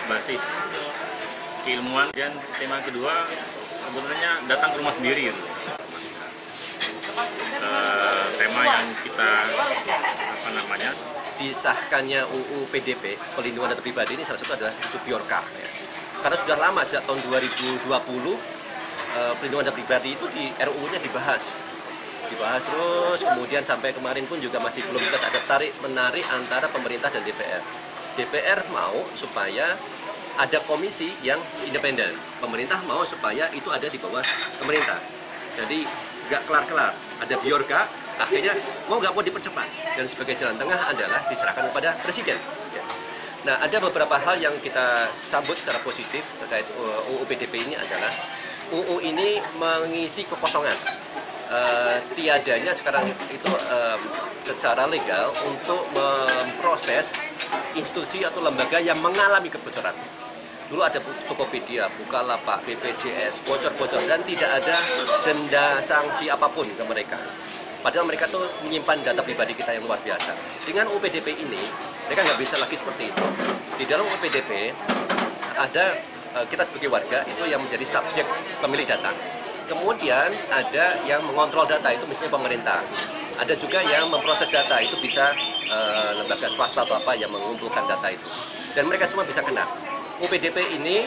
berbasis keilmuan, dan tema kedua sebenarnya datang ke rumah sendiri gitu. Tema yang kita disahkannya UU PDP, Pelindungan Data Pribadi, ini salah satu adalah isu Bjorka ya. Karena sudah lama, sejak tahun 2020 pelindungan data pribadi itu di RUU-nya dibahas terus, kemudian sampai kemarin pun juga masih belum bisa ada tarik-menarik antara pemerintah dan DPR. DPR mau supaya ada komisi yang independen, pemerintah mau supaya itu ada di bawah pemerintah. Jadi nggak kelar-kelar, ada Bjorka, akhirnya mau nggak mau dipercepat, dan sebagai jalan tengah adalah diserahkan kepada presiden. Nah, ada beberapa hal yang kita sambut secara positif terkait UU PDP ini adalah UU ini mengisi kekosongan. Tiadanya sekarang itu secara legal untuk memproses institusi atau lembaga yang mengalami kebocoran. Dulu ada Tokopedia, Bukalapak, BPJS, bocor-bocor, dan tidak ada denda sanksi apapun ke mereka. Padahal mereka tuh menyimpan data pribadi kita yang luar biasa. Dengan UU PDP ini, mereka nggak bisa lagi seperti itu. Di dalam UU PDP ada kita sebagai warga itu yang menjadi subjek pemilik data. Kemudian ada yang mengontrol data, itu misalnya pemerintah. Ada juga yang memproses data, itu bisa lembaga swasta atau apa yang mengumpulkan data itu. Dan mereka semua bisa kena. UU PDP ini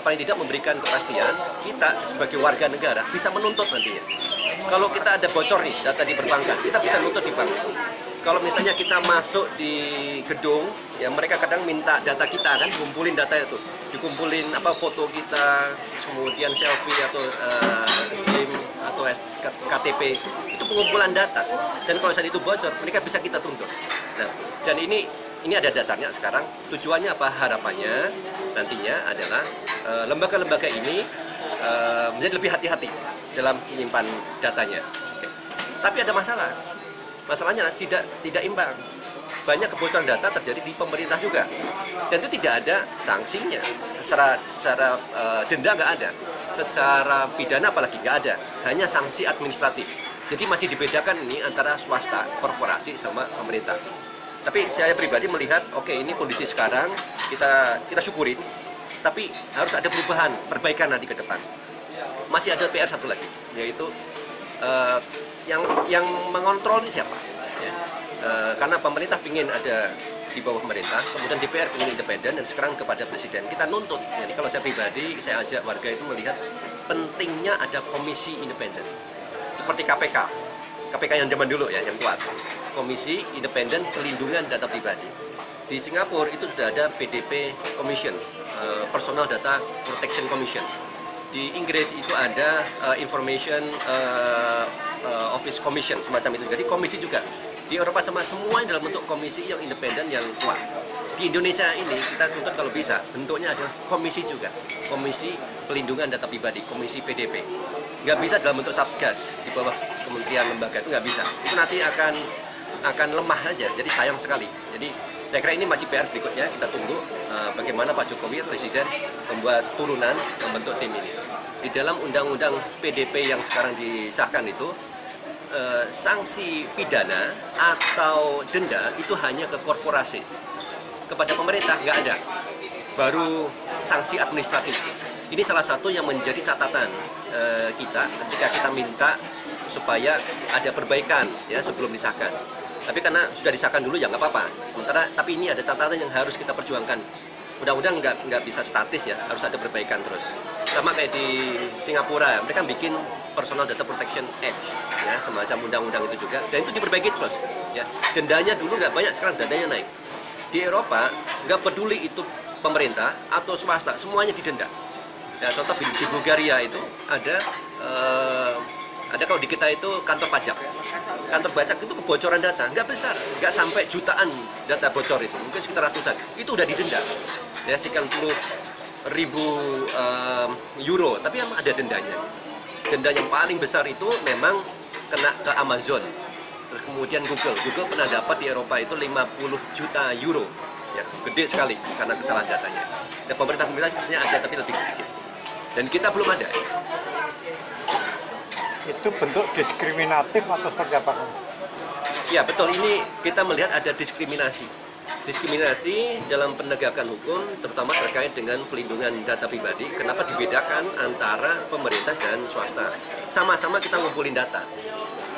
paling tidak memberikan kepastian kita sebagai warga negara bisa menuntut nantinya. Kalau kita ada bocor nih data di perbankan, kita bisa nuntut di bank. Kalau misalnya kita masuk di gedung, ya mereka kadang minta data kita kan, kumpulin data itu, dikumpulin apa foto kita, kemudian selfie atau SIM atau KTP, itu pengumpulan data. Dan kalau saat itu bocor, mereka bisa kita tuntut. Nah, dan ini ada dasarnya sekarang. Tujuannya apa? Harapannya nantinya adalah lembaga-lembaga ini menjadi lebih hati-hati dalam menyimpan datanya. Tapi ada masalah. Masalahnya tidak imbang. Banyak kebocoran data terjadi di pemerintah juga, dan itu tidak ada sanksinya. Secara denda nggak ada, secara pidana apalagi nggak ada, hanya sanksi administratif. Jadi masih dibedakan ini antara swasta, korporasi sama pemerintah. Tapi saya pribadi melihat, oke, ini kondisi sekarang kita syukurin, tapi harus ada perbaikan nanti ke depan. Masih ada PR satu lagi, yaitu yang mengontrol ini siapa? Ya. Karena pemerintah ingin ada di bawah pemerintah, kemudian DPR ingin independen, dan sekarang kepada presiden. Kita nuntut. Jadi kalau saya pribadi, saya ajak warga itu melihat pentingnya ada komisi independen, seperti KPK yang zaman dulu ya, yang kuat. Komisi Independen Pelindungan Data Pribadi. Di Singapura itu sudah ada PDP Commission, Personal Data Protection Commission. Di Inggris itu ada Information Office Commission, semacam itu. Jadi komisi juga. Di Eropa semua dalam bentuk komisi yang independen, yang kuat. Di Indonesia ini kita tuntut kalau bisa bentuknya adalah komisi juga, Komisi Pelindungan Data Pribadi, Komisi PDP. Nggak bisa dalam bentuk satgas di bawah kementerian lembaga, itu nggak bisa. Itu nanti akan lemah aja. Jadi sayang sekali. Jadi saya kira ini masih PR berikutnya. Kita tunggu bagaimana Pak Jokowi Presiden membuat turunan membentuk tim ini. Di dalam Undang-Undang PDP yang sekarang disahkan itu, sanksi pidana atau denda itu hanya ke korporasi, kepada pemerintah nggak ada, baru sanksi administratif. Ini salah satu yang menjadi catatan kita ketika kita minta supaya ada perbaikan ya sebelum disahkan. Tapi karena sudah disahkan dulu ya nggak apa-apa. Sementara tapi ini ada catatan yang harus kita perjuangkan. Undang-undang nggak bisa statis ya, harus ada perbaikan terus. Sama kayak di Singapura, mereka bikin Personal Data Protection Act, ya semacam undang-undang itu juga, dan itu diperbaiki terus. Ya, dendanya dulu nggak banyak, sekarang dendanya naik. Di Eropa nggak peduli itu pemerintah atau swasta, semuanya didenda. Ya, contoh di Bulgaria itu ada kalau di kita itu kantor pajak. Kantor pajak itu kebocoran data nggak besar, nggak sampai jutaan data bocor itu, mungkin sekitar ratusan. Itu udah didenda. Ya, sekian puluh ribu euro, tapi ada dendanya. Denda yang paling besar itu memang kena ke Amazon. Terus kemudian Google pernah dapat di Eropa itu 50 juta euro. Ya, gede sekali karena kesalahan datanya. Dan pemerintah biasanya ada tapi lebih sedikit. Dan kita belum ada. Itu bentuk diskriminatif atau seperti apa? Ya betul, ini kita melihat ada diskriminasi. Diskriminasi dalam penegakan hukum terutama terkait dengan pelindungan data pribadi, kenapa dibedakan antara pemerintah dan swasta? Sama-sama kita ngumpulin data.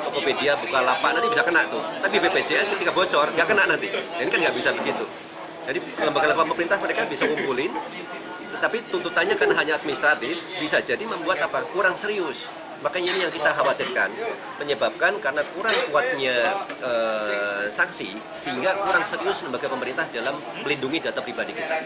Tokopedia, Bukalapak nanti bisa kena tuh, tapi BPJS ketika bocor nggak kena nanti. Ini kan nggak bisa begitu. Jadi lembaga-lembaga pemerintah mereka bisa ngumpulin, tetapi tuntutannya kan hanya administratif, bisa jadi membuat apa? Kurang serius. Makanya ini yang kita khawatirkan, menyebabkan karena kurang kuatnya sanksi, sehingga kurang serius lembaga pemerintah dalam melindungi data pribadi kita.